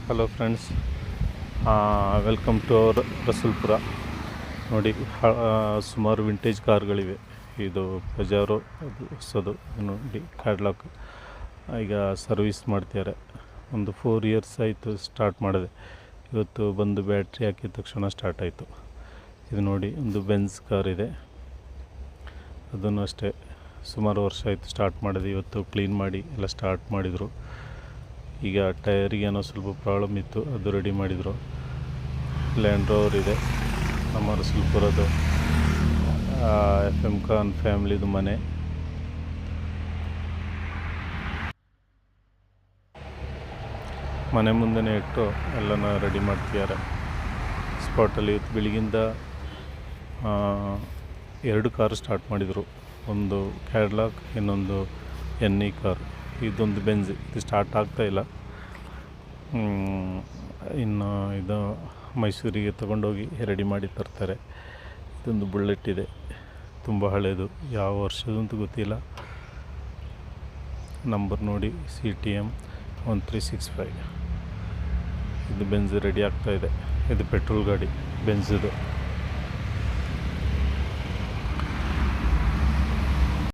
Hello friends, welcome to our Rasulpura. ನೋಡಿ, ಸುಮಾರು vintage ಕಾರ್ಗಳಿವೆ. ಇದು ಪಜಾರೋ, ಅದು ಹೊಸದು ನೋಡಿ, ಕ್ಯಾಡ್ಲಾಕ್. ಈಗ ಸರ್ವಿಸ್ ಮಾಡ್ತಿದ್ದಾರೆ. ಒಂದು 4 ಇಯರ್ಸ್ ಆಯಿತು ಸ್ಟಾರ್ಟ್ ಮಾಡಿದೆ. ಇವತ್ತು ಬಂದು ಬ್ಯಾಟ್ರಿ ಹಾಕಿದ ತಕ್ಷಣ ಸ್ಟಾರ್ಟ್ ಆಯಿತು. ಇದು ನೋಡಿ, ಒಂದು ಬೆನ್ಸ್ ಕಾರ್ ಇದೆ. ಅದನ್ನು ಅಷ್ಟೇ ಸುಮಾರು ವರ್ಷ ಆಯಿತು ಸ್ಟಾರ್ಟ್ ಮಾಡಿದೆ. ಇವತ್ತು ಕ್ಲೀನ್ ಮಾಡಿ ಎಲ್ಲ ಸ್ಟಾರ್ಟ್ ಮಾಡಿದರು. ಈಗ ಟೈರಿಗೆ ಏನೋ ಸ್ವಲ್ಪ ಪ್ರಾಬ್ಲಮ್ ಇತ್ತು, ಅದು ರೆಡಿ ಮಾಡಿದರು. ಲ್ಯಾಂಡ್ ರೋವರ್ ಇದೆ, ನಮ್ಮ ರಸೂಲ್ಪುರದ್ದು FM ಖಾನ್ ಫ್ಯಾಮ್ಲಿದು ಮನೆ. ಮನೆ ಮುಂದೆನೇ ಇಟ್ಟು ಎಲ್ಲನ ರೆಡಿ ಮಾಡ್ತಿದ್ದಾರೆ ಸ್ಪಾಟಲ್ಲಿ. ಇವತ್ತು ಬೆಳಗಿಂದ 2 ಕಾರು ಸ್ಟಾರ್ಟ್ ಮಾಡಿದರು. ಒಂದು ಕ್ಯಾಡ್ಲಾಕ್, ಇನ್ನೊಂದು NE ಕಾರ್, ಇದೊಂದು ಬೆಂಜ್. ಇದು ಸ್ಟಾರ್ಟ್ ಆಗ್ತಾಯಿಲ್ಲ. ಇನ್ನು ಇದು ಮೈಸೂರಿಗೆ ತಗೊಂಡೋಗಿ ರೆಡಿ ಮಾಡಿ ತರ್ತಾರೆ. ಇದೊಂದು ಬುಲೆಟ್ ಇದೆ, ತುಂಬ ಹಳೆಯದು, ಯಾವ ವರ್ಷದಂತೂ ಗೊತ್ತಿಲ್ಲ. ನಂಬರ್ ನೋಡಿ CTM 1365. ಇದು ಬೆಂಜ್ ರೆಡಿ ಆಗ್ತಾಯಿದೆ. ಇದು ಪೆಟ್ರೋಲ್ ಗಾಡಿ ಬೆಂಜದು.